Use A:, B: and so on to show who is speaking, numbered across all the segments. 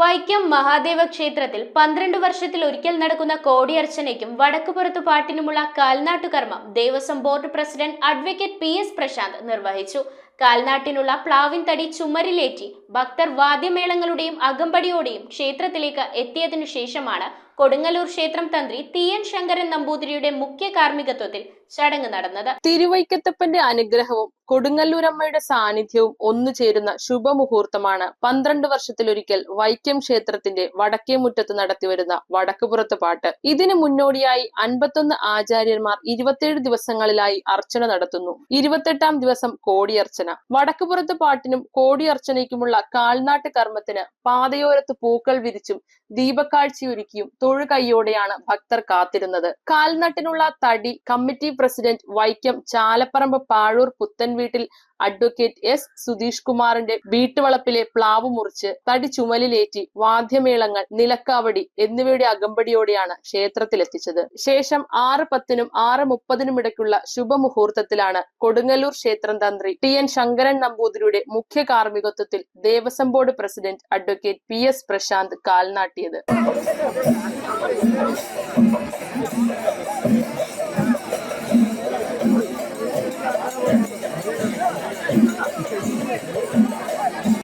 A: വൈക്കം മഹാദേവ ക്ഷേത്രത്തിൽ 12 വർഷത്തിൽ ഒരിക്കൽ നടക്കുന്ന കോടിയർച്ചനയ്ക്കും വടക്കുപുറത്തു പാട്ടിനുമുള്ള കാൽനാട്ടുകർമ്മം Devaswom board president advocate PS Prashanth നിർവഹിച്ചു. കാൽനാട്ടിനുള്ള പ്ലാവിൻ തടി ചുമരിലേറ്റി ഭക്തർ വാദ്യമേളങ്ങളുടെയും അകമ്പടിയോടെയും ക്ഷേത്രത്തിലേക്ക് എത്തിയതിനു ശേഷമാണ് കൊടുങ്ങല്ലൂർ ക്ഷേത്രം തന്ത്രി TN ശങ്കരൻ നമ്പൂതിരിയുടെ മുഖ്യ കാർമ്മികത്വത്തിൽ ചടങ്ങ് നടന്നത്.
B: തിരുവൈക്കത്തപ്പന്റെ അനുഗ്രഹവും കൊടുങ്ങല്ലൂരമ്മയുടെ സാന്നിധ്യവും ഒന്നുചേരുന്ന ശുഭമുഹൂർത്തമാണ് 12 വർഷത്തിലൊരിക്കൽ വൈക്കം ക്ഷേത്രത്തിന്റെ വടക്കേ മുറ്റത്ത് നടത്തിവരുന്ന വടക്കുപുറത്ത് പാട്ട്. ഇതിനു മുന്നോടിയായി 51 ആചാര്യന്മാർ 27 ദിവസങ്ങളിലായി അർച്ചന നടത്തുന്നു. 28ാം ദിവസം കോടിയർച്ചന. വടക്കുപുറത്ത് പാട്ടിനും കോടിയർച്ചനയ്ക്കുമുള്ള കാൽനാട്ട് കർമ്മത്തിന് പാതയോരത്ത് പൂക്കൾ വിരിച്ചും ദീപക്കാഴ്ചയൊരുക്കിയും തൊഴുകൈയോടെയാണ് ഭക്തർ കാത്തിരുന്നത്. കാൽനാട്ടിനുള്ള തടി കമ്മിറ്റി പ്രസിഡന്റ് വൈക്കം ചാലപ്പറമ്പ് പാഴൂർ പുത്തൻ വീട്ടിൽ അഡ്വക്കേറ്റ് S സുധീഷ് കുമാറിന്റെ വീട്ടുവളപ്പിലെ പ്ലാവ് മുറിച്ച് തടി ചുമലിലേറ്റി വാദ്യമേളങ്ങൾ, നിലക്കാവടി എന്നിവയുടെ അകമ്പടിയോടെയാണ് ക്ഷേത്രത്തിലെത്തിച്ചത്. ശേഷം 6:10 6:30 ഇടയ്ക്കുള്ള ശുഭമുഹൂർത്തത്തിലാണ് കൊടുങ്ങല്ലൂർ ക്ഷേത്രം തന്ത്രി TN ശങ്കരൻ നമ്പൂതിരിയുടെ മുഖ്യ കാർമ്മികത്വത്തിൽ Devaswom board president advocate PS Prashanth കാൽനാട്ടിയത്.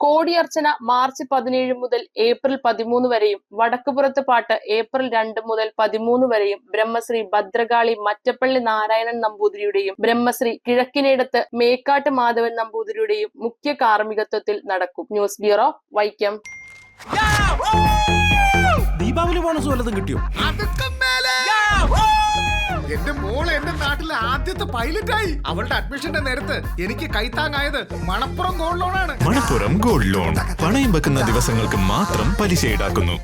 B: കോടിയർച്ചന മാർച്ച് 17 മുതൽ ഏപ്രിൽ 13 വരെയും വടക്കുപുറത്ത് പാട്ട് ഏപ്രിൽ 2 മുതൽ 13 വരെയും ബ്രഹ്മശ്രീ ഭദ്രകാളി മറ്റപ്പള്ളി നാരായണൻ നമ്പൂതിരിയുടെയും ബ്രഹ്മശ്രീ കിഴക്കിനേടത്ത് മേക്കാട്ട് മാധവൻ നമ്പൂതിരിയുടെയും മുഖ്യ കാർമ്മികത്വത്തിൽ നടക്കും. News bureau, Vaikom.
C: Deepavali bonus വല്ലതും കിട്ടിയോ?
D: എന്റെ മോള് എന്റെ നാട്ടിലെ ആദ്യത്തെ പൈലറ്റായി. അവളുടെ അഡ്മിഷന്റെ നേരത്ത് എനിക്ക് കൈത്താങ്ങായത് മണപ്പുറം ഗോൾഡ് ലോണാണ്.
E: മണപ്പുറം ഗോൾഡ് ലോൺ പണയം വെക്കുന്ന ദിവസങ്ങൾക്ക് മാത്രം പലിശ ഈടാക്കുന്നു.